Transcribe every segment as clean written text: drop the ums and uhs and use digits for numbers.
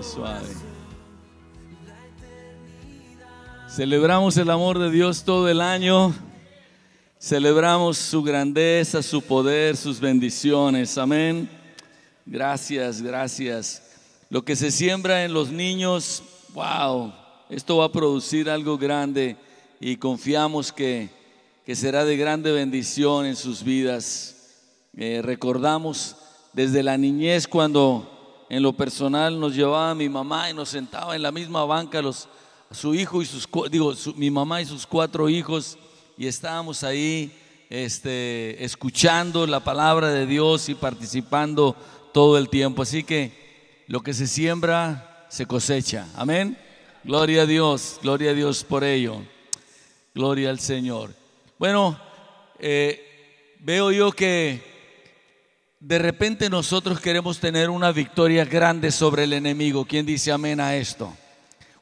suave. Celebramos el amor de Dios todo el año. Celebramos su grandeza, su poder, sus bendiciones. Amén. Gracias, gracias. Lo que se siembra en los niños, wow, esto va a producir algo grande y confiamos que será de grande bendición en sus vidas. Recordamos desde la niñez cuando en lo personal nos llevaba mi mamá y nos sentaba en la misma banca su hijo y mi mamá y sus 4 hijos, y estábamos ahí escuchando la palabra de Dios y participando todo el tiempo. Así que lo que se siembra se cosecha. Amén. Gloria a Dios por ello. Gloria al Señor. Bueno, veo yo que de repente nosotros queremos tener una victoria grande sobre el enemigo. ¿Quién dice amén a esto?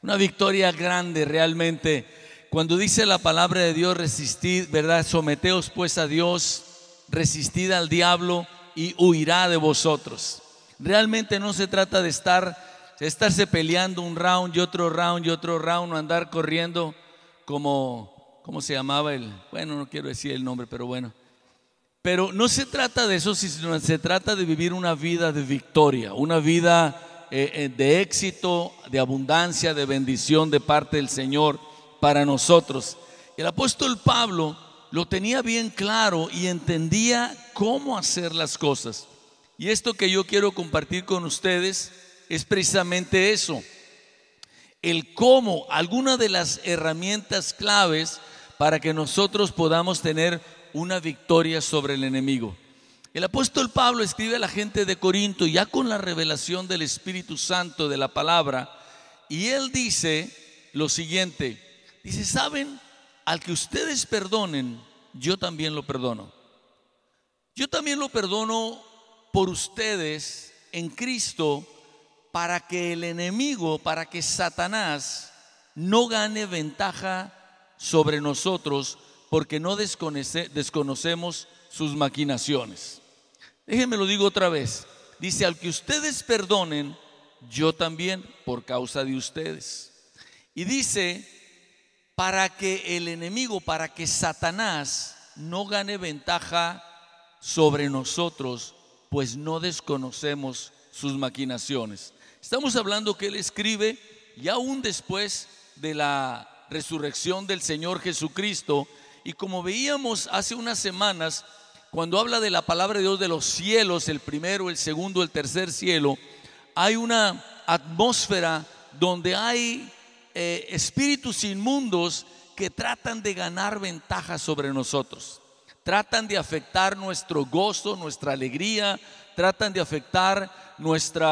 Una victoria grande realmente. Cuando dice la palabra de Dios, resistid, ¿verdad? Someteos pues a Dios, resistid al diablo y huirá de vosotros. Realmente no se trata de estarse peleando un round y otro round y otro round, o andar corriendo como, ¿cómo se llamaba bueno, no quiero decir el nombre, pero bueno. Pero no se trata de eso, sino se trata de vivir una vida de victoria, una vida de éxito, de abundancia, de bendición de parte del Señor para nosotros. El apóstol Pablo lo tenía bien claro y entendía cómo hacer las cosas. Y esto que yo quiero compartir con ustedes es precisamente eso. El cómo, alguna de las herramientas claves para que nosotros podamos tener una victoria sobre el enemigo. El apóstol Pablo escribe a la gente de Corinto ya con la revelación del Espíritu Santo de la palabra, y él dice lo siguiente. Dice: ¿saben? Al que ustedes perdonen, yo también lo perdono. Yo también lo perdono por ustedes en Cristo, para que el enemigo, para que Satanás no gane ventaja sobre nosotros, porque no desconocemos sus maquinaciones. Déjenme lo digo otra vez. Dice: al que ustedes perdonen, yo también, por causa de ustedes. Y dice: para que el enemigo, para que Satanás no gane ventaja sobre nosotros, pues no desconocemos sus maquinaciones. Estamos hablando que él escribe ya aún después de la resurrección del Señor Jesucristo. Y como veíamos hace unas semanas, cuando habla de la palabra de Dios, de los cielos, el primero, el segundo, el tercer cielo, hay una atmósfera donde hay espíritus inmundos que tratan de ganar ventaja sobre nosotros, tratan de afectar nuestro gozo, nuestra alegría, tratan de afectar nuestro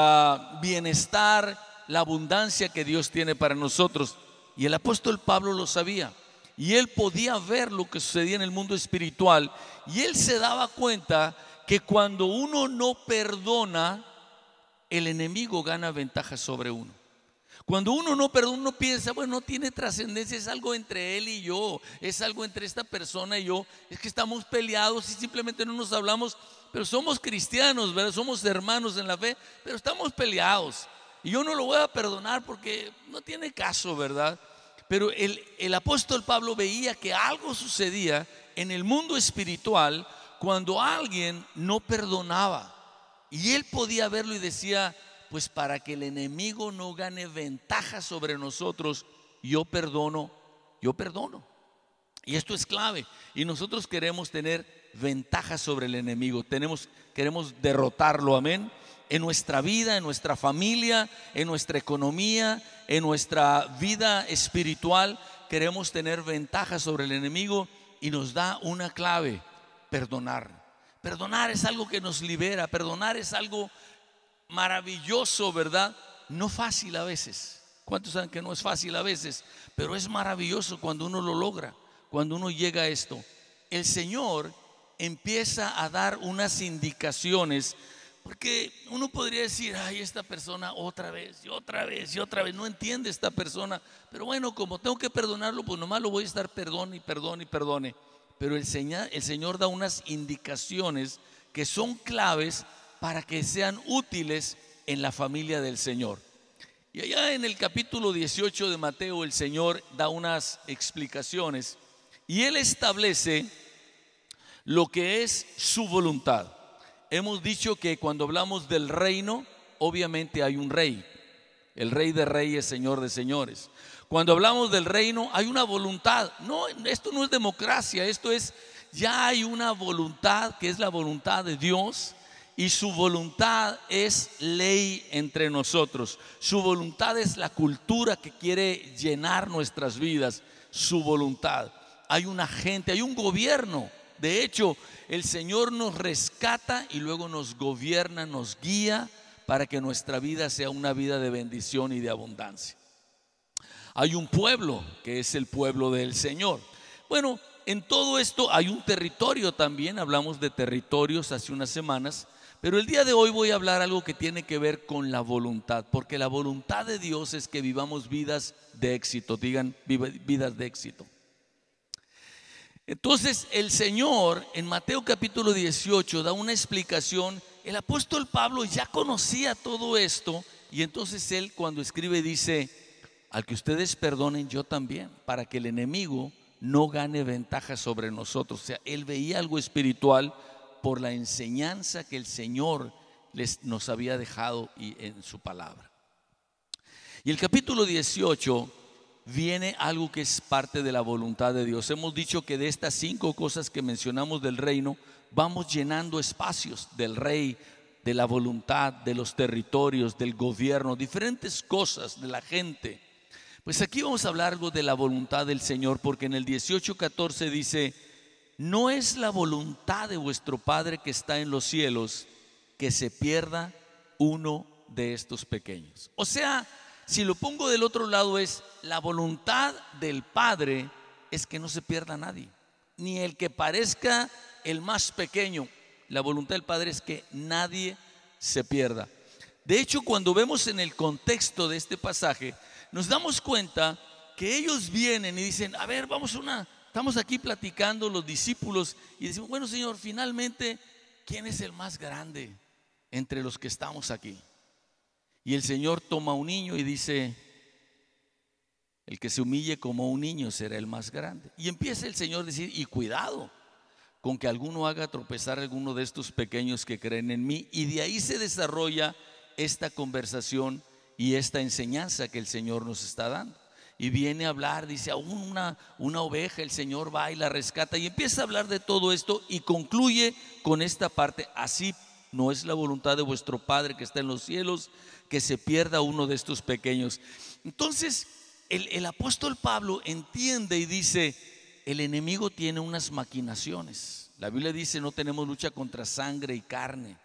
bienestar, la abundancia que Dios tiene para nosotros. Y el apóstol Pablo lo sabía, y él podía ver lo que sucedía en el mundo espiritual, y él se daba cuenta que cuando uno no perdona, el enemigo gana ventaja sobre uno. Cuando uno no perdona, uno piensa, bueno, no tiene trascendencia, es algo entre él y yo, es algo entre esta persona y yo, es que estamos peleados y simplemente no nos hablamos, pero somos cristianos, ¿verdad? Somos hermanos en la fe, pero estamos peleados, y yo no lo voy a perdonar porque no tiene caso, ¿verdad? Pero el apóstol Pablo veía que algo sucedía en el mundo espiritual cuando alguien no perdonaba, y él podía verlo y decía: pues para que el enemigo no gane ventaja sobre nosotros, yo perdono. Y esto es clave, y nosotros queremos tener ventaja sobre el enemigo, queremos derrotarlo, amén, en nuestra vida, en nuestra familia, en nuestra economía, en nuestra vida espiritual. Queremos tener ventaja sobre el enemigo, y nos da una clave: perdonar. Perdonar es algo que nos libera, perdonar es algo maravilloso, ¿verdad? No fácil a veces. ¿Cuántos saben que no es fácil a veces? Pero es maravilloso cuando uno lo logra, cuando uno llega a esto. El Señor empieza a dar unas indicaciones, porque uno podría decir: ay, esta persona otra vez y otra vez y otra vez, no entiende esta persona. Pero bueno, como tengo que perdonarlo, pues nomás lo voy a estar perdone y perdone y perdone. Pero el Señor da unas indicaciones que son claves para que sean útiles en la familia del Señor. Y allá en el capítulo 18 de Mateo el Señor da unas explicaciones y Él establece lo que es su voluntad. Hemos dicho que cuando hablamos del reino, obviamente hay un rey, el Rey de Reyes, Señor de Señores. Cuando hablamos del reino hay una voluntad. No, esto no es democracia, esto es, ya hay una voluntad que es la voluntad de Dios. Y su voluntad es ley entre nosotros. Su voluntad es la cultura que quiere llenar nuestras vidas. Su voluntad. Hay una gente, hay un gobierno. De hecho, el Señor nos rescata y luego nos gobierna, nos guía para que nuestra vida sea una vida de bendición y de abundancia. Hay un pueblo que es el pueblo del Señor. Bueno, en todo esto hay un territorio también. Hablamos de territorios hace unas semanas. Pero el día de hoy voy a hablar algo que tiene que ver con la voluntad, porque la voluntad de Dios es que vivamos vidas de éxito. Digan, vidas de éxito. Entonces el Señor en Mateo capítulo 18 da una explicación. El apóstol Pablo ya conocía todo esto y entonces él cuando escribe dice: al que ustedes perdonen, yo también, para que el enemigo no gane ventaja sobre nosotros. O sea, él veía algo espiritual por la enseñanza que el Señor nos había dejado en su palabra. Y el capítulo 18 viene algo que es parte de la voluntad de Dios. Hemos dicho que de estas 5 cosas que mencionamos del reino, vamos llenando espacios del rey, de la voluntad, de los territorios, del gobierno, diferentes cosas de la gente. Pues aquí vamos a hablar algo de la voluntad del Señor, porque en el 18:14 dice: no es la voluntad de vuestro Padre que está en los cielos que se pierda uno de estos pequeños. O sea, si lo pongo del otro lado, es la voluntad del Padre es que no se pierda nadie, ni el que parezca el más pequeño. La voluntad del Padre es que nadie se pierda. De hecho, cuando vemos en el contexto de este pasaje, nos damos cuenta que ellos vienen y dicen: a ver, estamos aquí platicando los discípulos y decimos: bueno, Señor, finalmente, ¿quién es el más grande entre los que estamos aquí? Y el Señor toma un niño y dice: el que se humille como un niño será el más grande. Y empieza el Señor a decir: y cuidado con que alguno haga tropezar a alguno de estos pequeños que creen en mí. Y de ahí se desarrolla esta conversación y esta enseñanza que el Señor nos está dando. Y viene a hablar, dice: aún una oveja el Señor va y la rescata. Y empieza a hablar de todo esto y concluye con esta parte: así no es la voluntad de vuestro Padre que está en los cielos que se pierda uno de estos pequeños. Entonces el apóstol Pablo entiende y dice: el enemigo tiene unas maquinaciones. La Biblia dice: no tenemos lucha contra sangre y carne,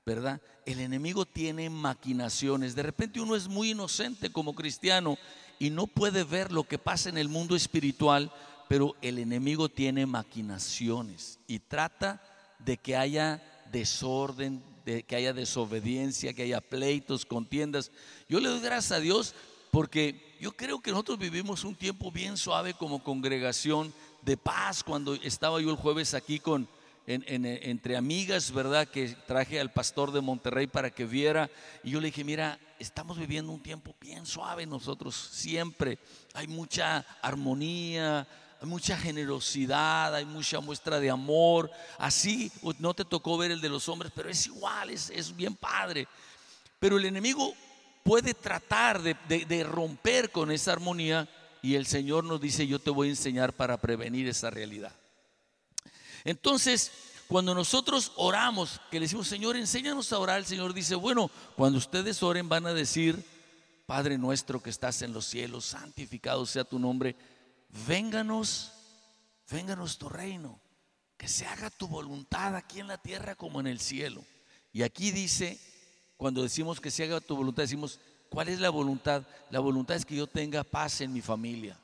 ¿verdad? El enemigo tiene maquinaciones. De repente uno es muy inocente como cristiano y no puede ver lo que pasa en el mundo espiritual, pero el enemigo tiene maquinaciones y trata de que haya desorden, de que haya desobediencia, que haya pleitos, contiendas. Yo le doy gracias a Dios porque yo creo que nosotros vivimos un tiempo bien suave como congregación de paz. Cuando estaba yo el jueves aquí entre amigas, ¿verdad? Que traje al pastor de Monterrey para que viera, y yo le dije: mira, estamos viviendo un tiempo bien suave nosotros siempre. Hay mucha armonía, hay mucha generosidad, hay mucha muestra de amor. Así no te tocó ver el de los hombres, pero es igual, es bien padre. Pero el enemigo puede tratar de romper con esa armonía, y el Señor nos dice: yo te voy a enseñar para prevenir esa realidad. Entonces, cuando nosotros oramos, que le decimos: Señor, enséñanos a orar, el Señor dice: bueno, cuando ustedes oren van a decir: Padre nuestro que estás en los cielos, santificado sea tu nombre, vénganos tu reino, que se haga tu voluntad aquí en la tierra como en el cielo. Y aquí dice, cuando decimos que se haga tu voluntad, decimos: ¿cuál es la voluntad? La voluntad es que yo tenga paz en mi familia.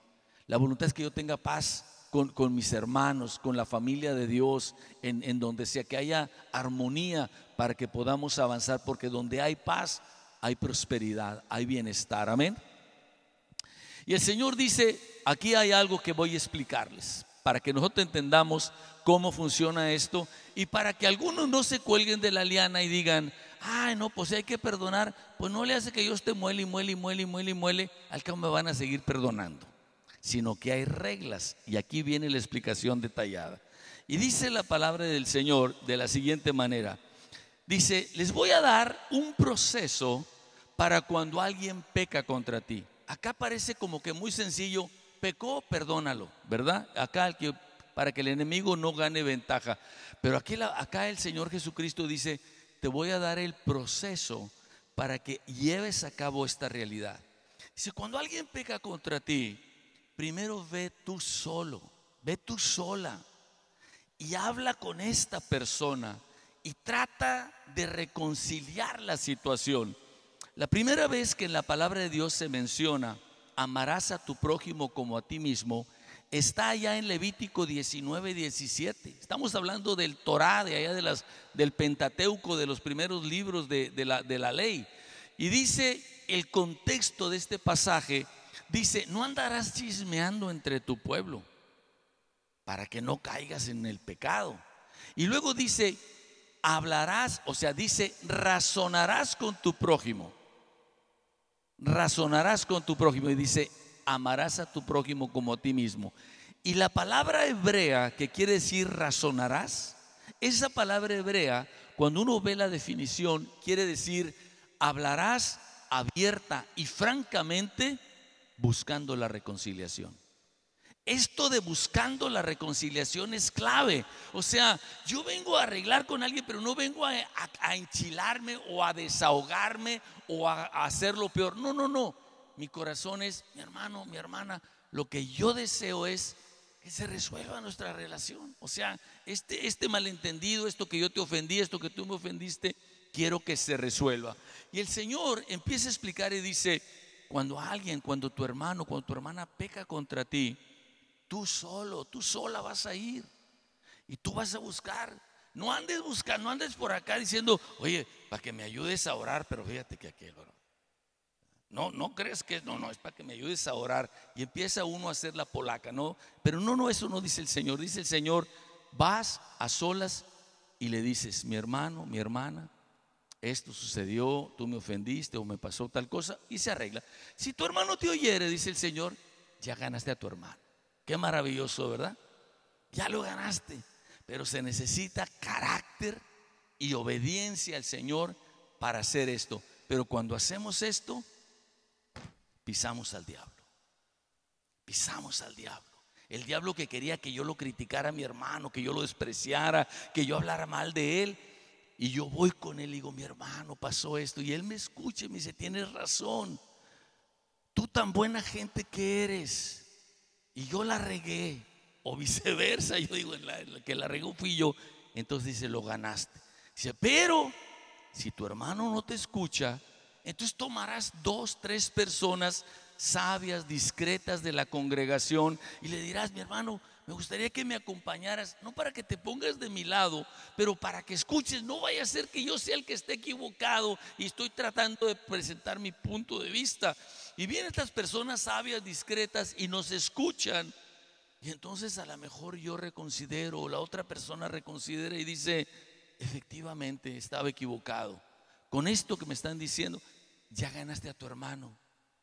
La voluntad es que yo tenga paz con mis hermanos, con la familia de Dios, en donde sea, que haya armonía para que podamos avanzar, porque donde hay paz hay prosperidad, hay bienestar. Amén. Y el Señor dice: aquí hay algo que voy a explicarles. para que nosotros entendamos cómo funciona esto y para que algunos no se cuelguen de la liana y digan, ay no, pues si hay que perdonar, pues no le hace que yo esté muele y muele y muele y muele y muele, al cabo me van a seguir perdonando, sino que hay reglas, y aquí viene la explicación detallada. Y dice la palabra del Señor de la siguiente manera, dice, les voy a dar un proceso para cuando alguien peca contra ti. Acá parece como que muy sencillo, pecó, perdónalo, ¿verdad? Acá para que el enemigo no gane ventaja. Pero acá el Señor Jesucristo dice, te voy a dar el proceso para que lleves a cabo esta realidad. Dice, cuando alguien peca contra ti, primero ve tú solo, ve tú sola y habla con esta persona y trata de reconciliar la situación. La primera vez que en la palabra de Dios se menciona amarás a tu prójimo como a ti mismo, está allá en Levítico 19:17. Estamos hablando del Torá, de allá del Pentateuco, de los primeros libros de la ley. Y dice el contexto de este pasaje, dice, no andarás chismeando entre tu pueblo para que no caigas en el pecado. Y luego dice, hablarás, o sea, dice, razonarás con tu prójimo. Razonarás con tu prójimo, y dice, amarás a tu prójimo como a ti mismo. Y la palabra hebrea que quiere decir razonarás, esa palabra hebrea, cuando uno ve la definición, quiere decir hablarás abierta y francamente buscando la reconciliación. Esto de buscando la reconciliación es clave. O sea, yo vengo a arreglar con alguien, pero no vengo a enchilarme o a desahogarme o a hacerlo peor. No, no, no. Mi corazón es, mi hermano, mi hermana, lo que yo deseo es que se resuelva nuestra relación. O sea, este malentendido, esto que yo te ofendí, esto que tú me ofendiste, quiero que se resuelva. Y el Señor empieza a explicar y dice, cuando tu hermano, cuando tu hermana peca contra ti, tú solo, tú sola vas a ir y tú vas a buscar. No andes buscando, no andes por acá diciendo, oye, para que me ayudes a orar, pero fíjate que aquel, no crees que no, es para que me ayudes a orar. Y empieza uno a hacer la polaca, no, pero no, eso no dice el Señor. Dice el Señor, vas a solas y le dices, mi hermano, mi hermana, esto sucedió, tú me ofendiste o me pasó tal cosa, y se arregla. Si tu hermano te oyere, dice el Señor, ya ganaste a tu hermano. Qué maravilloso, ¿verdad? Ya lo ganaste, pero se necesita carácter y obediencia al Señor para hacer esto. Pero cuando hacemos esto, pisamos al diablo. Pisamos al diablo. El diablo que quería que yo lo criticara a mi hermano, que yo lo despreciara, que yo hablara mal de él. Y yo voy con él y digo, mi hermano, pasó esto. Y él me escucha y me dice, tienes razón. Tú tan buena gente que eres. Y yo la regué, o viceversa, yo digo, la que la regó fui yo. Entonces dice, lo ganaste. Dice, pero si tu hermano no te escucha, entonces tomarás 2, 3 personas sabias, discretas de la congregación y le dirás, mi hermano, me gustaría que me acompañaras, no para que te pongas de mi lado, pero para que escuches. No vaya a ser que yo sea el que esté equivocado y estoy tratando de presentar mi punto de vista. Y vienen estas personas sabias, discretas, y nos escuchan. Y entonces a lo mejor yo reconsidero, o la otra persona reconsidera y dice, efectivamente estaba equivocado. Con esto que me están diciendo, ya ganaste a tu hermano.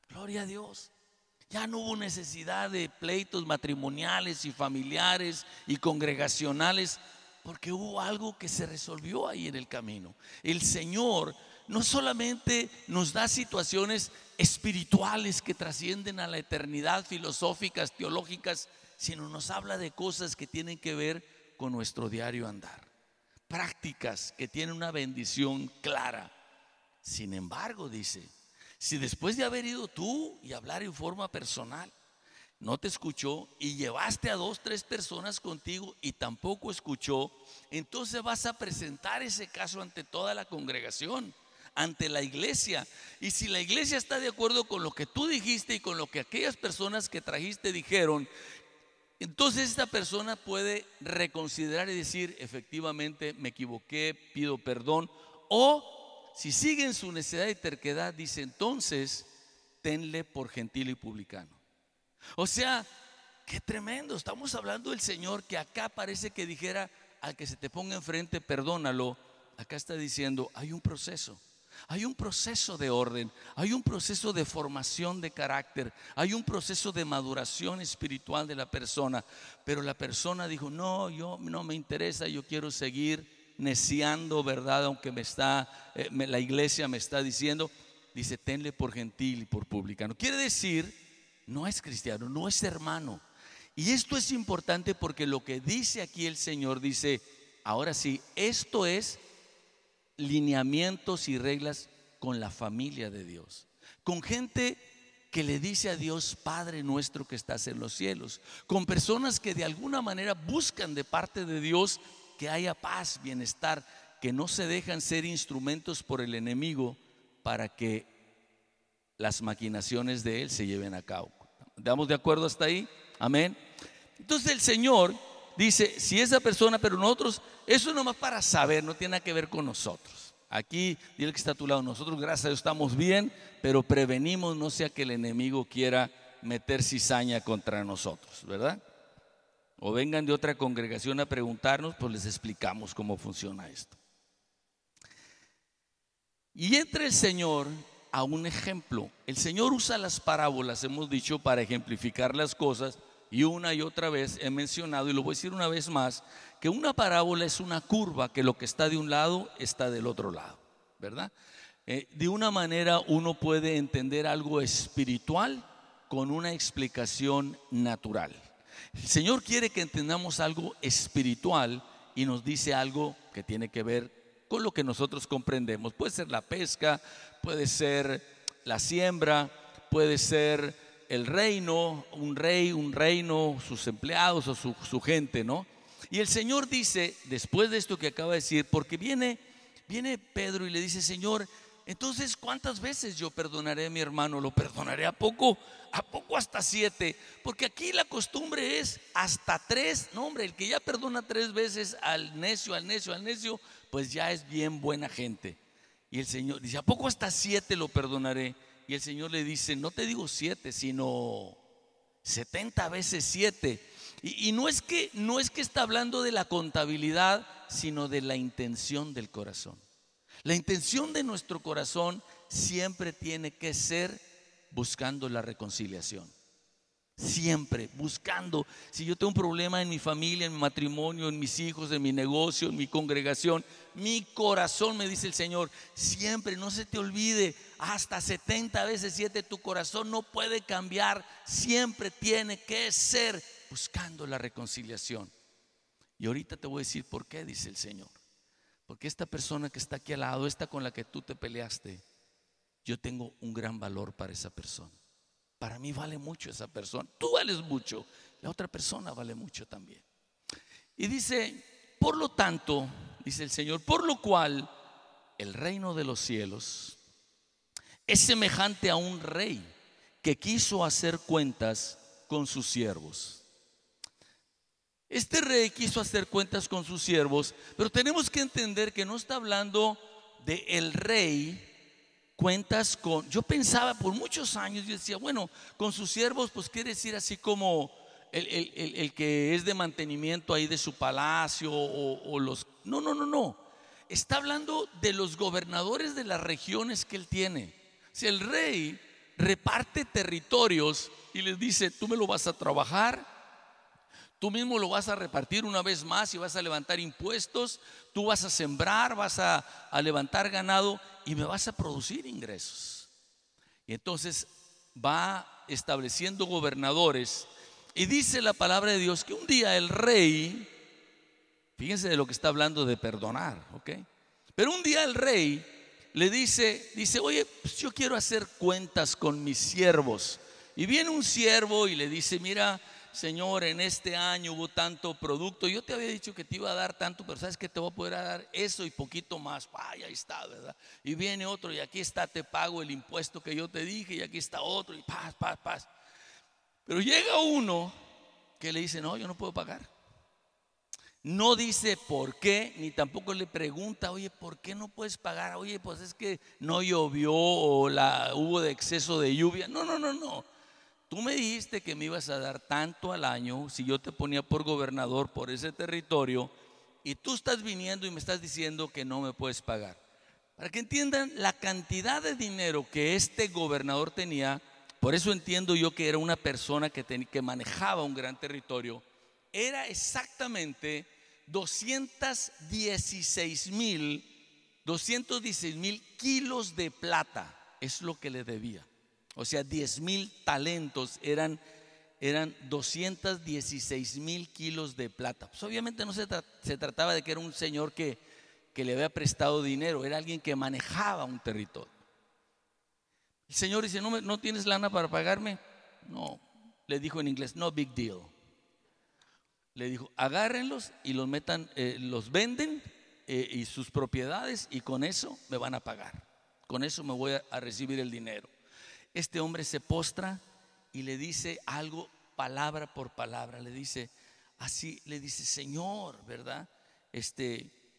Gloria a Dios. Ya no hubo necesidad de pleitos matrimoniales y familiares y congregacionales, porque hubo algo que se resolvió ahí en el camino. El Señor no solamente nos da situaciones espirituales que trascienden a la eternidad, filosóficas, teológicas, sino nos habla de cosas que tienen que ver con nuestro diario andar, prácticas que tienen una bendición clara. Sin embargo, dice, si después de haber ido tú y hablar en forma personal, no te escuchó y llevaste a 2, 3 personas contigo y tampoco escuchó, entonces vas a presentar ese caso ante toda la congregación, ante la iglesia. Y si la iglesia está de acuerdo con lo que tú dijiste y con lo que aquellas personas que trajiste dijeron, entonces esta persona puede reconsiderar y decir, efectivamente me equivoqué, pido perdón. O si sigue en su necedad y terquedad, dice, entonces tenle por gentil y publicano. O sea, Qué tremendo, estamos hablando del Señor que acá parece que dijera al que se te ponga enfrente, perdónalo. Acá está diciendo, hay un proceso. Hay un proceso de orden, hay un proceso de formación de carácter, hay un proceso de maduración espiritual de la persona. Pero la persona dijo, no, yo no me interesa, yo quiero seguir neciando, ¿verdad? Aunque la iglesia me está diciendo, dice, tenle por gentil y por publicano. Quiere decir, no es cristiano, no es hermano. Y esto es importante porque lo que dice aquí el Señor dice, ahora sí, esto es lineamientos y reglas con la familia de Dios, con gente que le dice a Dios, Padre nuestro que estás en los cielos, con personas que de alguna manera buscan de parte de Dios que haya paz, bienestar, que no se dejan ser instrumentos por el enemigo para que las maquinaciones de él se lleven a cabo. ¿Estamos de acuerdo hasta ahí? Amén. Entonces el Señor dice, si esa persona, pero nosotros, eso es nomás para saber, no tiene nada que ver con nosotros. Aquí, dile que está a tu lado, nosotros gracias a Dios estamos bien, pero prevenimos no sea que el enemigo quiera meter cizaña contra nosotros, ¿verdad? O vengan de otra congregación a preguntarnos, pues les explicamos cómo funciona esto. Y entra el Señor a un ejemplo. El Señor usa las parábolas, hemos dicho, para ejemplificar las cosas. Y una y otra vez he mencionado, y lo voy a decir una vez más, que una parábola es una curva, que lo que está de un lado está del otro lado, ¿verdad? De una manera uno puede entender algo espiritual con una explicación natural. El Señor quiere que entendamos algo espiritual y nos dice algo que tiene que ver con lo que nosotros comprendemos. Puede ser la pesca, puede ser la siembra, puede ser el reino, un rey, un reino, sus empleados o su gente, ¿no? Y el Señor dice, después de esto que acaba de decir, porque viene Pedro y le dice, Señor, entonces ¿cuántas veces yo perdonaré a mi hermano? ¿Lo perdonaré a poco hasta 7? Porque aquí la costumbre es hasta 3. No, hombre, el que ya perdona 3 veces al necio, pues ya es bien buena gente. Y el Señor dice, ¿a poco hasta 7 lo perdonaré? Y el Señor le dice, no te digo 7, sino 70 veces 7. Y no es que está hablando de la contabilidad, sino de la intención del corazón. La intención de nuestro corazón siempre tiene que ser buscando la reconciliación. Siempre buscando. Si yo tengo un problema en mi familia, en mi matrimonio, en mis hijos, en mi negocio, en mi congregación, mi corazón, me dice el Señor, siempre, no se te olvide, hasta 70 veces 7 tu corazón no puede cambiar. Siempre tiene que ser buscando la reconciliación. Y ahorita te voy a decir por qué, dice el Señor. Porque esta persona que está aquí al lado, esta con la que tú te peleaste, yo tengo un gran valor para esa persona. Para mí vale mucho esa persona. Tú vales mucho, la otra persona vale mucho también. Y dice, por lo tanto, dice el Señor, por lo cual el reino de los cielos es semejante a un rey que quiso hacer cuentas con sus siervos. Este rey quiso hacer cuentas con sus siervos, pero tenemos que entender que no está hablando de el rey cuentas con. Yo pensaba por muchos años, yo decía, bueno, con sus siervos, pues quiere decir así como el que es de mantenimiento ahí de su palacio o los. No. Está hablando de los gobernadores de las regiones que él tiene. Si el rey reparte territorios y les dice, tú me lo vas a trabajar, tú mismo lo vas a repartir una vez más y vas a levantar impuestos, tú vas a sembrar, vas a levantar ganado y me vas a producir ingresos. Y entonces va estableciendo gobernadores y dice la palabra de Dios que un día el rey, fíjense de lo que está hablando de perdonar, ¿ok? Pero un día el rey le dice, oye, pues yo quiero hacer cuentas con mis siervos. Y viene un siervo y le dice, mira, Señor, en este año hubo tanto producto, yo te había dicho que te iba a dar tanto, pero sabes que te voy a poder dar eso y poquito más. Ay, ahí está, ¿verdad? Y viene otro y aquí está, te pago el impuesto que yo te dije, y aquí está otro y paz. Pero llega uno que le dice, no, yo no puedo pagar. No dice por qué, ni tampoco le pregunta, oye, ¿por qué no puedes pagar? Oye, pues es que no llovió o hubo de exceso de lluvia. No. tú me dijiste que me ibas a dar tanto al año si yo te ponía por gobernador por ese territorio, y tú estás viniendo y me estás diciendo que no me puedes pagar. Para que entiendan la cantidad de dinero que este gobernador tenía, por eso entiendo yo que era una persona que manejaba un gran territorio. Era exactamente 216,000 kilos de plata, es lo que le debía. O sea, 10,000 talentos eran 216,000 kilos de plata. Pues obviamente no se trataba de que era un señor que le había prestado dinero, era alguien que manejaba un territorio. El señor dice: ¿No tienes lana para pagarme? No, le dijo en inglés, no big deal. Le dijo: agárrenlos y los metan, los venden y sus propiedades, y con eso me van a pagar. Con eso me voy a recibir el dinero. Este hombre se postra y le dice algo palabra por palabra. Le dice así, le dice: Señor, ¿verdad?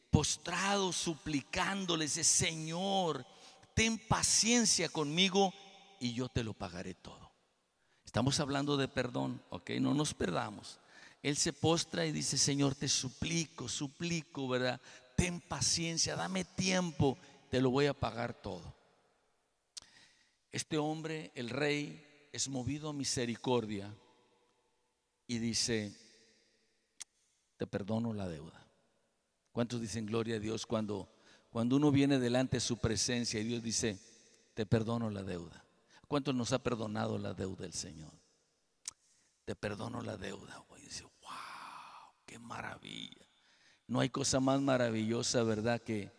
Postrado, suplicando, le dice: Señor, ten paciencia conmigo y yo te lo pagaré todo. Estamos hablando de perdón, ¿ok? No nos perdamos. Él se postra y dice: Señor, te suplico, ¿verdad? Ten paciencia, dame tiempo, te lo voy a pagar todo. Este hombre, el rey, es movido a misericordia y dice: te perdono la deuda. ¿Cuántos dicen gloria a Dios cuando uno viene delante de su presencia y Dios dice: te perdono la deuda? ¿Cuántos nos ha perdonado la deuda el Señor? Te perdono la deuda, güey. Dice: wow, qué maravilla. No hay cosa más maravillosa, ¿verdad? Que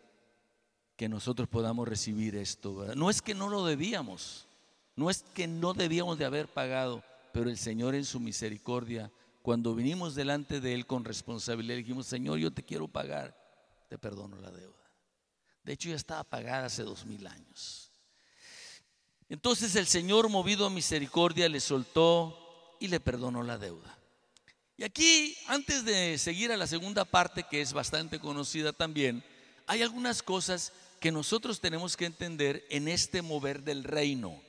nosotros podamos recibir esto, ¿verdad? No es que no lo debíamos, no es que no debíamos de haber pagado, pero el Señor en su misericordia, cuando vinimos delante de Él con responsabilidad, dijimos: Señor, yo te quiero pagar, te perdono la deuda. De hecho, ya estaba pagada hace 2000 años. Entonces el Señor, movido a misericordia, le soltó y le perdonó la deuda. Y aquí, antes de seguir a la segunda parte, que es bastante conocida también, hay algunas cosas que nosotros tenemos que entender en este mover del reino.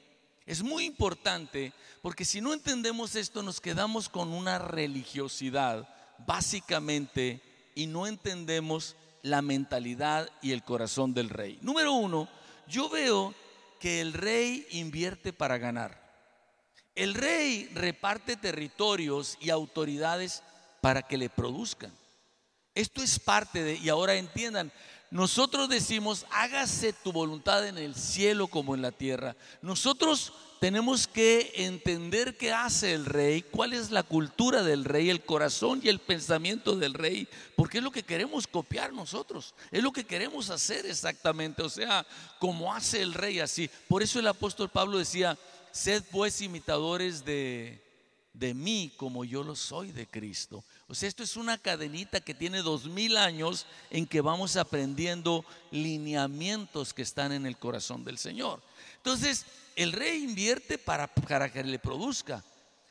Es muy importante, porque si no entendemos esto, nos quedamos con una religiosidad básicamente y no entendemos la mentalidad y el corazón del rey. Número uno, yo veo que el rey invierte para ganar. El rey reparte territorios y autoridades para que le produzcan. Esto es parte de, y ahora entiendan, nosotros decimos: hágase tu voluntad en el cielo como en la tierra. Nosotros tenemos que entender qué hace el rey, cuál es la cultura del rey, el corazón y el pensamiento del rey, porque es lo que queremos copiar nosotros, es lo que queremos hacer exactamente, o sea, como hace el rey, así. Por eso el apóstol Pablo decía: sed pues imitadores de mí como yo lo soy de Cristo. O sea, esto es una cadenita que tiene 2000 años en que vamos aprendiendo lineamientos que están en el corazón del Señor. Entonces, el rey invierte para que le produzca.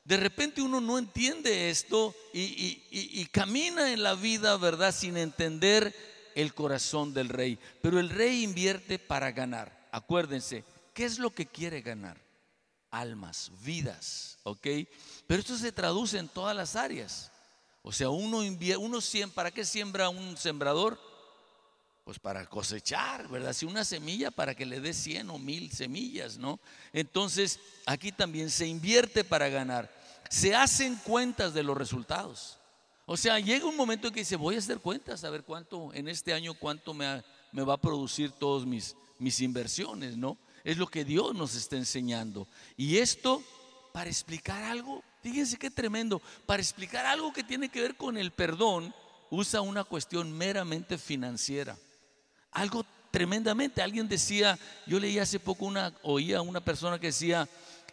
De repente uno no entiende esto y camina en la vida, ¿verdad?, sin entender el corazón del rey. Pero el rey invierte para ganar. Acuérdense, ¿qué es lo que quiere ganar? Almas, vidas, ¿ok? Pero esto se traduce en todas las áreas. O sea, ¿para qué siembra un sembrador? Pues para cosechar, ¿verdad? Si una semilla, para que le dé 100 o 1000 semillas, ¿no? Entonces, aquí también se invierte para ganar. Se hacen cuentas de los resultados. O sea, llega un momento en que dice: voy a hacer cuentas, a ver cuánto, en este año, cuánto me va a producir todos mis inversiones, ¿no? Es lo que Dios nos está enseñando. Y esto, para explicar algo, fíjense qué tremendo, para explicar algo que tiene que ver con el perdón, usa una cuestión meramente financiera. Algo tremendamente. Alguien decía, yo leí hace poco oía a una persona que decía: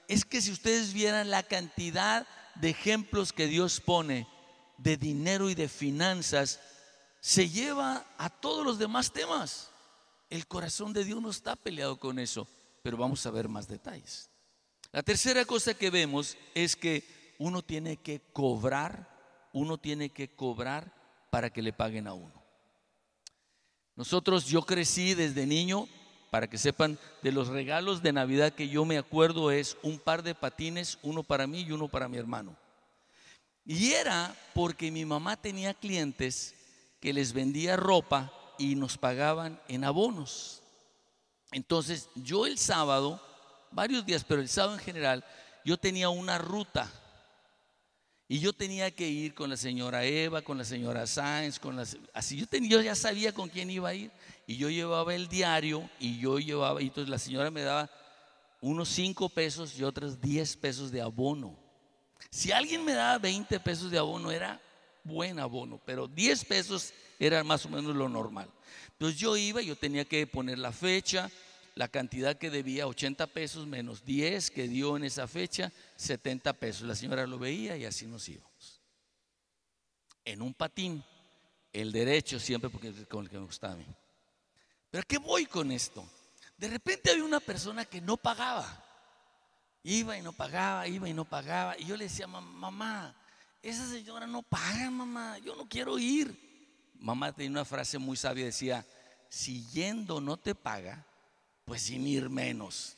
es que si ustedes vieran la cantidad de ejemplos que Dios pone de dinero y de finanzas, se lleva a todos los demás temas. El corazón de Dios no está peleado con eso, pero vamos a ver más detalles. La tercera cosa que vemos es que uno tiene que cobrar para que le paguen a uno. Yo crecí desde niño para que sepan, de los regalos de Navidad que yo me acuerdo es un par de patines, uno para mí y uno para mi hermano. Y era porque mi mamá tenía clientes que les vendía ropa y nos pagaban en abonos. Entonces yo el sábado, varios días, pero el sábado en general, yo tenía una ruta. Y yo tenía que ir con la señora Eva, con la señora Sáenz, así yo ya sabía con quién iba a ir. Y yo llevaba el diario y entonces la señora me daba unos 5 pesos y otros 10 pesos de abono. Si alguien me daba 20 pesos de abono era buen abono, pero 10 pesos era más o menos lo normal. Entonces yo iba, yo tenía que poner la fecha, la cantidad que debía, 80 pesos menos 10 que dio en esa fecha, 70 pesos. La señora lo veía y así nos íbamos. En un patín, el derecho siempre, porque es con el que me gustaba a mí. ¿Pero a qué voy con esto? De repente había una persona que no pagaba. Iba y no pagaba, iba y no pagaba. Y yo le decía, mamá, esa señora no paga, mamá, yo no quiero ir. Mamá tenía una frase muy sabia, decía, si yendo no te paga, pues sin ir menos.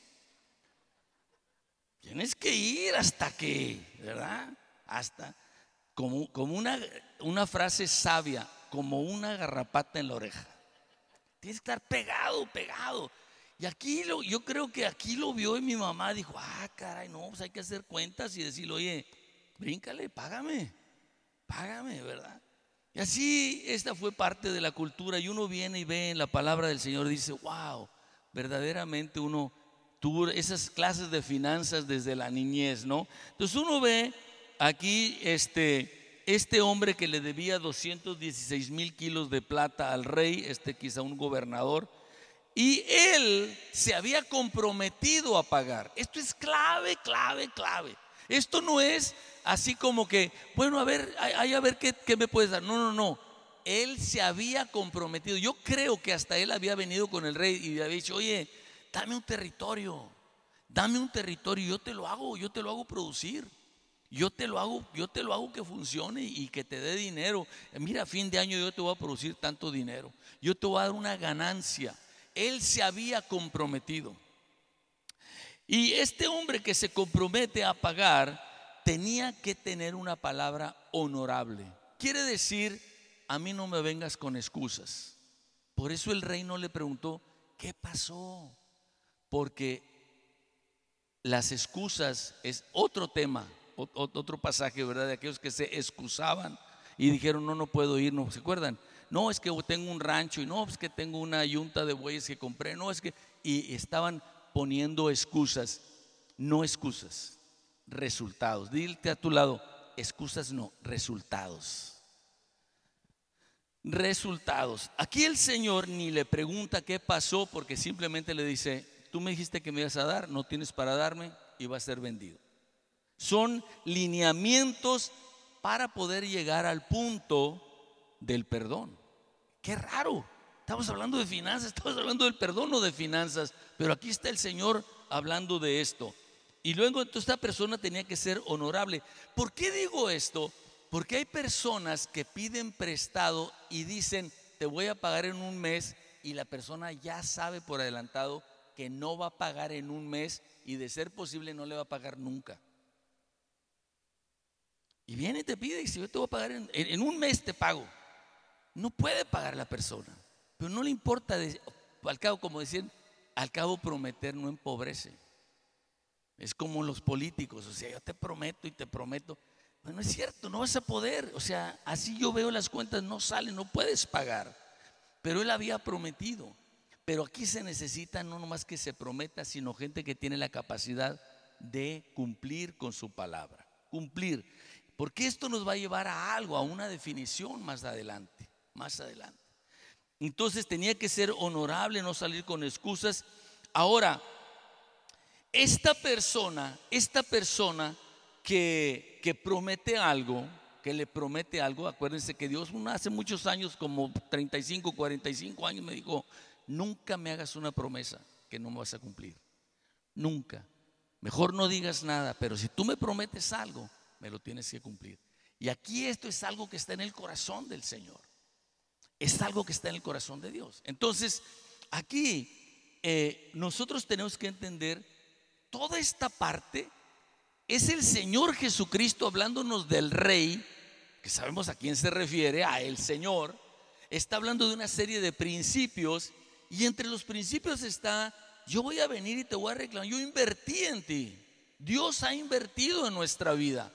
Tienes que ir hasta que, ¿verdad? Hasta, como una frase sabia, como una garrapata en la oreja. Tienes que estar pegado, pegado. Y aquí yo creo que aquí lo vio y mi mamá dijo, caray, no, pues hay que hacer cuentas y decirle, oye, bríncale, págame, ¿verdad? Y así esta fue parte de la cultura y uno viene y ve en la palabra del Señor y dice, wow, verdaderamente uno tuvo esas clases de finanzas desde la niñez, ¿no? Entonces uno ve aquí este hombre que le debía 216,000 kilos de plata al rey, quizá un gobernador, y él se había comprometido a pagar. Esto es clave, clave, clave. Esto no es así como que, bueno, a ver, a ver qué me puedes dar. No, no, no. Él se había comprometido. Yo creo que hasta él había venido con el rey y le había dicho, oye, dame un territorio, yo te lo hago producir. Yo te lo hago que funcione y que te dé dinero. Mira, a fin de año yo te voy a producir tanto dinero. Yo te voy a dar una ganancia. Él se había comprometido. Y este hombre que se compromete a pagar tenía que tener una palabra honorable. Quiere decir, a mí no me vengas con excusas. Por eso el rey no le preguntó, ¿qué pasó? Porque las excusas es otro tema, otro pasaje, ¿verdad? De aquellos que se excusaban y dijeron, no puedo ir, ¿no se acuerdan? No, es que tengo un rancho y no, es que tengo una yunta de bueyes que compré, no, es que, y estaban poniendo excusas, no excusas, resultados. Dile a tu lado, excusas no, resultados. Resultados. Aquí el Señor ni le pregunta qué pasó, porque simplemente le dice, tú me dijiste que me ibas a dar, no tienes para darme y va a ser vendido. Son lineamientos para poder llegar al punto del perdón. Qué raro, estamos hablando de finanzas, estamos hablando del perdón o de finanzas, pero aquí está el Señor hablando de esto. Y luego entonces esta persona tenía que ser honorable. ¿Por qué digo esto? Porque hay personas que piden prestado y dicen, te voy a pagar en un mes, y la persona ya sabe por adelantado que no va a pagar en un mes y de ser posible no le va a pagar nunca. Y viene y te pide y dice, yo te voy a pagar en un mes, te pago. No puede pagar la persona, pero no le importa, al cabo, como decían, al cabo prometer no empobrece. Es como los políticos, o sea, yo te prometo y te prometo. Bueno, es cierto, no vas a poder, o sea, así yo veo las cuentas, no salen, no puedes pagar. Pero él había prometido. Pero aquí se necesita no nomás que se prometa, sino gente que tiene la capacidad de cumplir con su palabra. Cumplir. Porque esto nos va a llevar a algo, a una definición más adelante. Más adelante. Entonces tenía que ser honorable, no salir con excusas. Ahora, esta persona que promete algo, que le promete algo, acuérdense que Dios hace muchos años, como 35, 45 años, me dijo, nunca me hagas una promesa que no me vas a cumplir. Nunca. Mejor no digas nada, pero si tú me prometes algo, me lo tienes que cumplir. Y aquí esto es algo que está en el corazón del Señor. Es algo que está en el corazón de Dios. Entonces, aquí nosotros tenemos que entender toda esta parte. Es el Señor Jesucristo hablándonos del Rey, que sabemos a quién se refiere, a el Señor. Está hablando de una serie de principios, y entre los principios está: yo voy a venir y te voy a reclamar. Yo invertí en ti. Dios ha invertido en nuestra vida,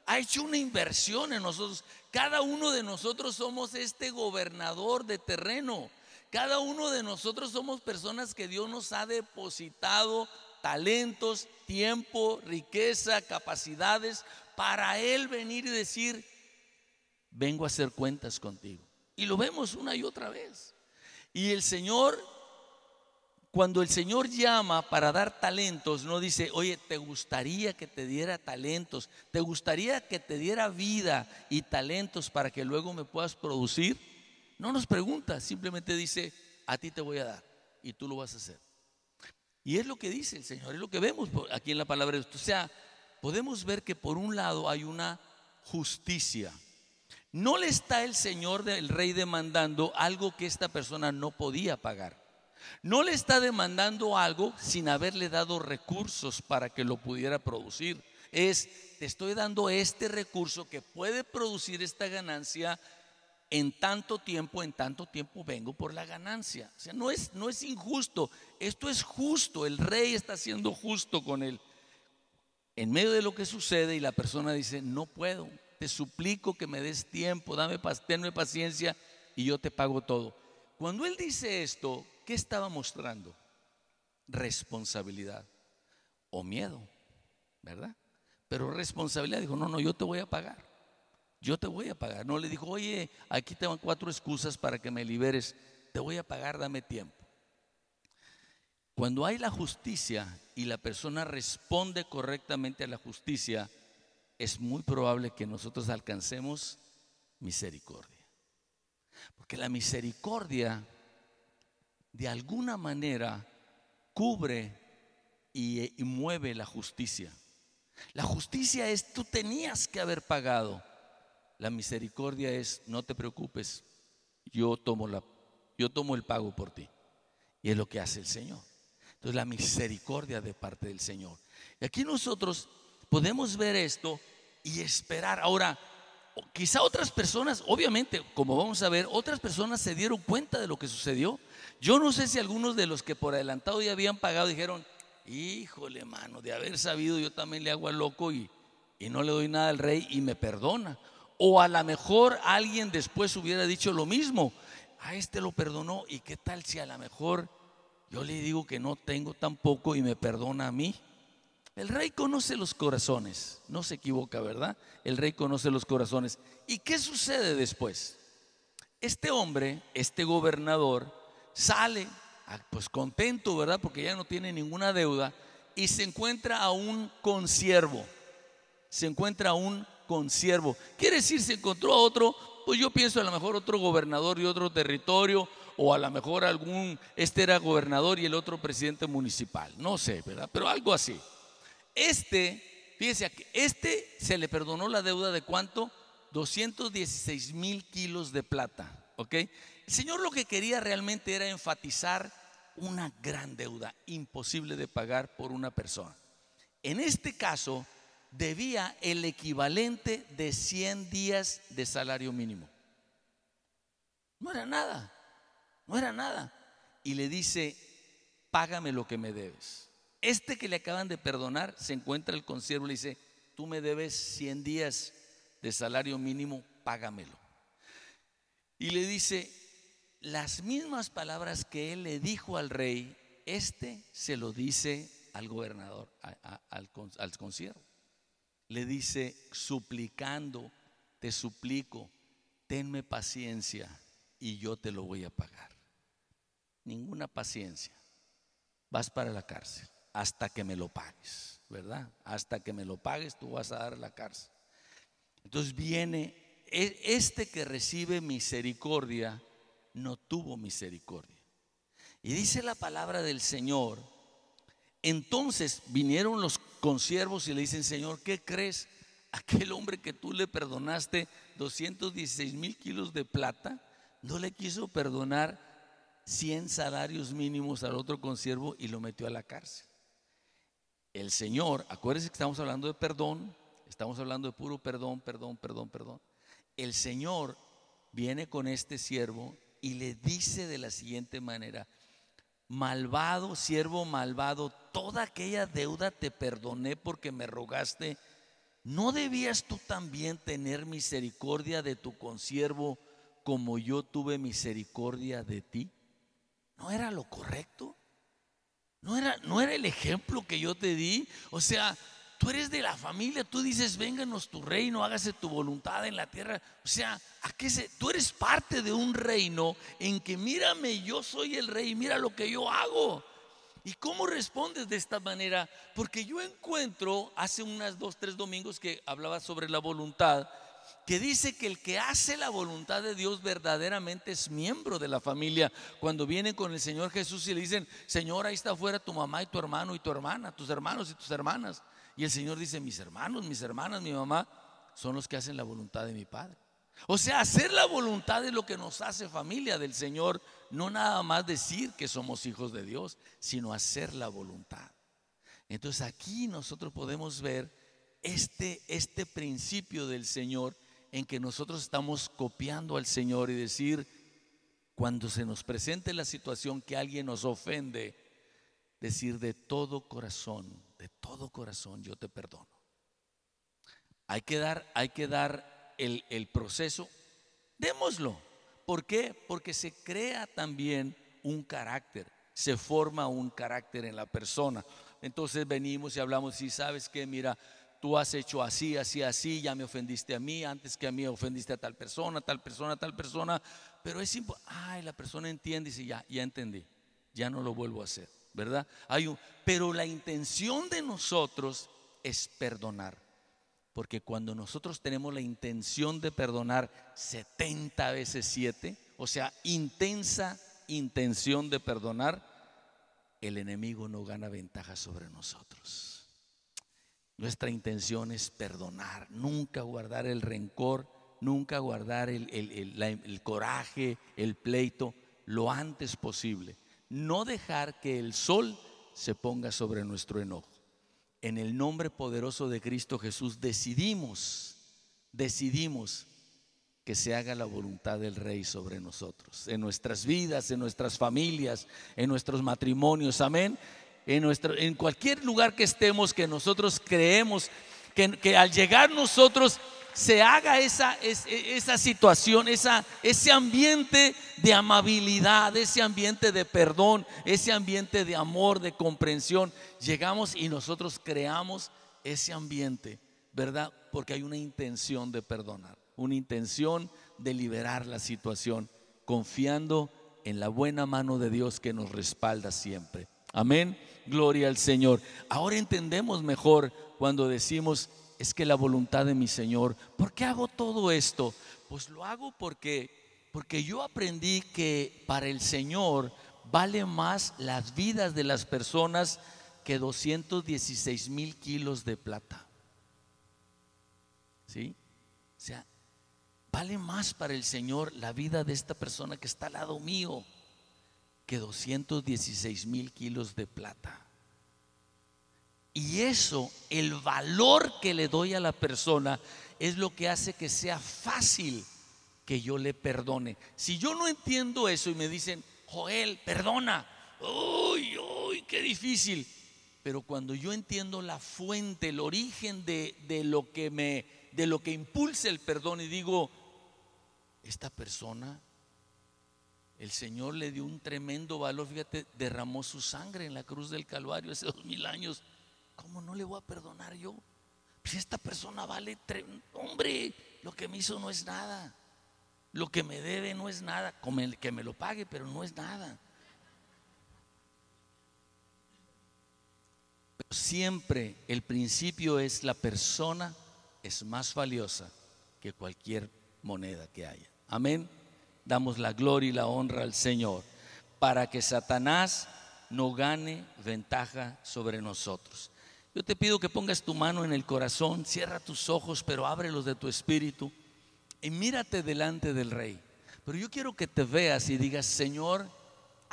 ha hecho una inversión en nosotros. Cada uno de nosotros somos este gobernador de terreno. Cada uno de nosotros somos personas que Dios nos ha depositado talentos, tiempo, riqueza, capacidades, para Él venir y decir: vengo a hacer cuentas contigo. Y lo vemos una y otra vez. Y el Señor, cuando el Señor llama para dar talentos, no dice: oye, ¿te gustaría que te diera talentos? ¿Te gustaría que te diera vida y talentos para que luego me puedas producir? No nos pregunta, simplemente dice: a ti te voy a dar y tú lo vas a hacer. Y es lo que dice el Señor, es lo que vemos aquí en la palabra de Dios. O sea, podemos ver que por un lado hay una justicia. No le está el Señor, el Rey, demandando algo que esta persona no podía pagar. No le está demandando algo sin haberle dado recursos para que lo pudiera producir. Te estoy dando este recurso que puede producir esta ganancia en tanto tiempo vengo por la ganancia. O sea, no es injusto, esto es justo. El Rey está siendo justo con él en medio de lo que sucede, y la persona dice: no puedo, te suplico que me des tiempo, tenme paciencia y yo te pago todo. Cuando él dice esto, ¿qué estaba mostrando? Responsabilidad o miedo, ¿verdad? Pero responsabilidad. Dijo: no, yo te voy a pagar. Yo te voy a pagar. No le dijo: oye, aquí te van 4 excusas para que me liberes. Te voy a pagar, dame tiempo. Cuando hay la justicia y la persona responde correctamente a la justicia, es muy probable que nosotros alcancemos misericordia. Porque la misericordia de alguna manera cubre y mueve la justicia. La justicia es: tú tenías que haber pagado. La misericordia es: no te preocupes, yo tomo el pago por ti. Y es lo que hace el Señor. Entonces, la misericordia de parte del Señor. Y aquí nosotros podemos ver esto y esperar. Ahora, quizá otras personas, obviamente, como vamos a ver, otras personas se dieron cuenta de lo que sucedió. Yo no sé si algunos de los que por adelantado ya habían pagado dijeron: híjole, mano, de haber sabido yo también le hago al loco y no le doy nada al Rey y me perdona. O a lo mejor alguien después hubiera dicho lo mismo: a este lo perdonó, y qué tal si a lo mejor yo le digo que no tengo tampoco y me perdona a mí. El Rey conoce los corazones, no se equivoca, ¿verdad? El Rey conoce los corazones. ¿Y qué sucede después? Este hombre, este gobernador, sale pues contento, ¿verdad? Porque ya no tiene ninguna deuda, y se encuentra a un consiervo. Quiere decir, se encontró a otro, pues yo pienso a lo mejor otro gobernador de otro territorio, o a lo mejor este era gobernador y el otro presidente municipal, no sé, ¿verdad? Pero algo así. Fíjese, se le perdonó la deuda de ¿cuánto? 216,000 kilos de plata, ¿ok? El Señor lo que quería realmente era enfatizar una gran deuda imposible de pagar por una persona. En este caso, debía el equivalente de 100 días de salario mínimo. No era nada. Y le dice: págame lo que me debes. Que le acaban de perdonar, se encuentra el consiervo y le dice: tú me debes 100 días de salario mínimo, págamelo. Y le dice las mismas palabras que él le dijo al Rey. Se lo dice al gobernador, al consiervo. Le dice suplicando: te suplico, tenme paciencia y yo te lo voy a pagar. Ninguna paciencia, vas para la cárcel hasta que me lo pagues, ¿verdad? Hasta que me lo pagues tú vas a dar a la cárcel. Entonces viene que recibe misericordia, no tuvo misericordia. Y dice la palabra del Señor: entonces vinieron los consiervos y le dicen: Señor, ¿qué crees? Aquel hombre que tú le perdonaste 216,000 kilos de plata, no le quiso perdonar 100 salarios mínimos al otro consiervo y lo metió a la cárcel. El Señor, acuérdense que estamos hablando de perdón, estamos hablando de puro perdón, perdón, perdón, perdón. El Señor viene con este siervo y le dice de la siguiente manera: malvado, siervo malvado, toda aquella deuda te perdoné porque me rogaste. ¿No debías tú también tener misericordia de tu consiervo como yo tuve misericordia de ti? ¿No era lo correcto? ¿No era el ejemplo que yo te di? O sea, tú eres de la familia, tú dices, vénganos tu reino, hágase tu voluntad en la tierra. O sea, tú eres parte de un reino en que mírame, yo soy el rey, mira lo que yo hago. ¿Y cómo respondes de esta manera? Porque yo encuentro, hace unas 2, 3 domingos que hablaba sobre la voluntad, que dice que el que hace la voluntad de Dios verdaderamente es miembro de la familia. Cuando vienen con el Señor Jesús y le dicen: Señor, ahí está afuera tu mamá y tu hermano y tu hermana, tus hermanos y tus hermanas. Y el Señor dice: mis hermanos, mis hermanas, mi mamá son los que hacen la voluntad de mi Padre. O sea, hacer la voluntad es lo que nos hace familia del Señor. No nada más decir que somos hijos de Dios, sino hacer la voluntad. Entonces aquí nosotros podemos ver este principio del Señor, en que nosotros estamos copiando al Señor y decir, cuando se nos presente la situación que alguien nos ofende, decir de todo corazón yo te perdono. Hay que dar el proceso, démoslo. ¿Por qué? Porque se crea también un carácter, se forma un carácter en la persona. Entonces venimos y hablamos: y sabes que mira, tú has hecho así, así, así, ya me ofendiste a mí, antes que a mí ofendiste a tal persona, tal persona, tal persona. Pero es la persona entiende y dice: ya entendí, ya no lo vuelvo a hacer, ¿verdad? Pero la intención de nosotros es perdonar. Porque cuando nosotros tenemos la intención de perdonar 70 veces 7, o sea, intensa intención de perdonar, el enemigo no gana ventaja sobre nosotros. Nuestra intención es perdonar, nunca guardar el rencor, nunca guardar el coraje, el pleito, lo antes posible. No dejar que el sol se ponga sobre nuestro enojo. En el nombre poderoso de Cristo Jesús decidimos que se haga la voluntad del Rey sobre nosotros, en nuestras vidas, en nuestras familias, en nuestros matrimonios, amén. En cualquier lugar que estemos, que nosotros creemos que al llegar nosotros se haga esa situación, ese ambiente de amabilidad, ese ambiente de perdón, ese ambiente de amor, de comprensión. Llegamos y nosotros creamos ese ambiente, ¿verdad? Porque hay una intención de perdonar, una intención de liberar la situación, confiando en la buena mano de Dios que nos respalda siempre. Amén, gloria al Señor. Ahora entendemos mejor cuando decimos: es que la voluntad de mi Señor. ¿Por qué hago todo esto? Pues lo hago porque yo aprendí que para el Señor vale más las vidas de las personas que 216,000 kilos de plata. ¿Sí? O sea, vale más para el Señor la vida de esta persona que está al lado mío que 216,000 kilos de plata. Y eso, el valor que le doy a la persona, es lo que hace que sea fácil que yo le perdone. Si yo no entiendo eso y me dicen: Joel, perdona, uy, qué difícil. Pero cuando yo entiendo la fuente, el origen de lo que impulsa el perdón, y digo: esta persona, el Señor le dio un tremendo valor, fíjate, derramó su sangre en la cruz del Calvario hace 2000 años. ¿Cómo no le voy a perdonar yo? Si esta persona vale, hombre, lo que me hizo no es nada, lo que me debe no es nada, que me lo pague, pero no es nada. Pero siempre el principio es: la persona es más valiosa que cualquier moneda que haya. Amén. Damos la gloria y la honra al Señor, para que Satanás no gane ventaja sobre nosotros. Yo te pido que pongas tu mano en el corazón, cierra tus ojos, pero ábrelos de tu espíritu y mírate delante del Rey. Pero yo quiero que te veas y digas: Señor,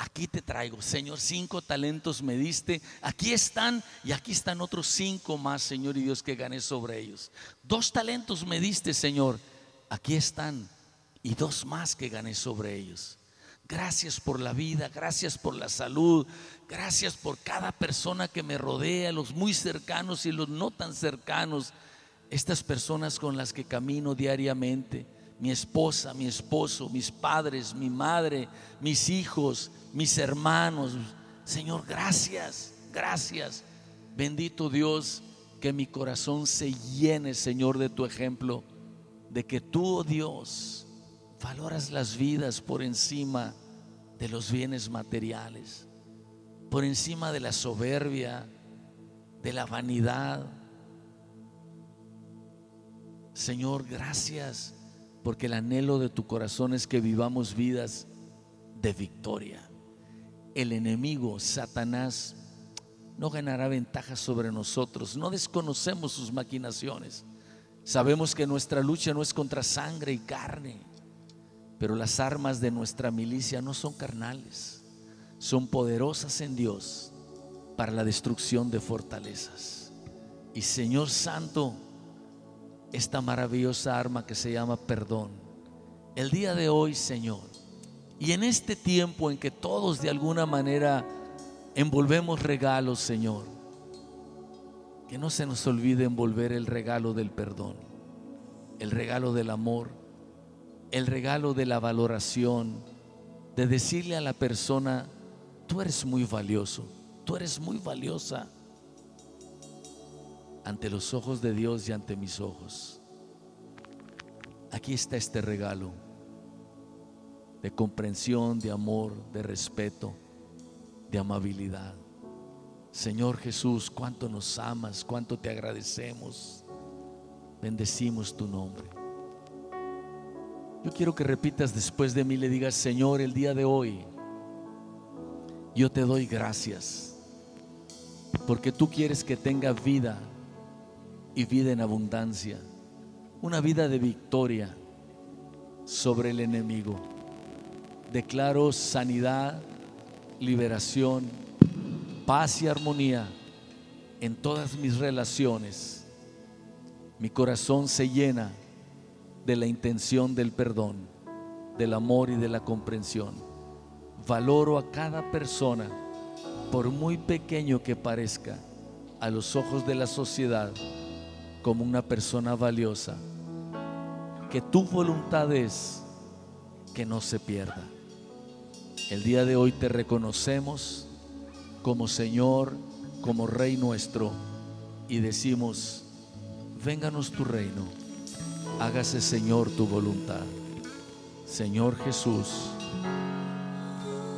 aquí te traigo, Señor, 5 talentos me diste, aquí están, y aquí están otros 5 más, Señor y Dios, que gané sobre ellos. 2 talentos me diste, Señor, aquí están, y 2 más que gané sobre ellos. Gracias por la vida, gracias por la salud, gracias por cada persona que me rodea, los muy cercanos y los no tan cercanos, estas personas con las que camino diariamente, mi esposa, mi esposo, mis padres, mi madre, mis hijos, mis hermanos. Señor, gracias, gracias. Bendito Dios, que mi corazón se llene, Señor, de tu ejemplo, de que tú, oh Dios, valoras las vidas por encima de los bienes materiales, por encima de la soberbia, de la vanidad. Señor, gracias, porque el anhelo de tu corazón es que vivamos vidas de victoria. El enemigo, Satanás, no ganará ventaja sobre nosotros. No desconocemos sus maquinaciones. Sabemos que nuestra lucha no es contra sangre y carne, pero las armas de nuestra milicia no son carnales, son poderosas en Dios para la destrucción de fortalezas. Y Señor Santo, esta maravillosa arma que se llama perdón, el día de hoy, Señor, y en este tiempo en que todos de alguna manera envolvemos regalos, Señor, que no se nos olvide envolver el regalo del perdón, el regalo del amor, el regalo de la valoración, de decirle a la persona: tú eres muy valioso, tú eres muy valiosa ante los ojos de Dios y ante mis ojos. Aquí está este regalo de comprensión, de amor, de respeto, de amabilidad. Señor Jesús, cuánto nos amas, cuánto te agradecemos. Bendecimos tu nombre. Yo quiero que repitas después de mí, le digas: Señor, el día de hoy yo te doy gracias, porque tú quieres que tenga vida y vida en abundancia, una vida de victoria sobre el enemigo. Declaro sanidad, liberación, paz y armonía en todas mis relaciones. Mi corazón se llena de la intención del perdón, del amor y de la comprensión. Valoro a cada persona, por muy pequeño que parezca a los ojos de la sociedad, como una persona valiosa, que tu voluntad es que no se pierda. El día de hoy te reconocemos como Señor, como Rey nuestro, y decimos: vénganos tu reino, hágase, Señor, tu voluntad. Señor Jesús,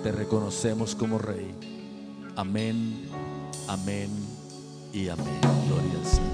te reconocemos como Rey. Amén, amén y amén. Gloria al Señor.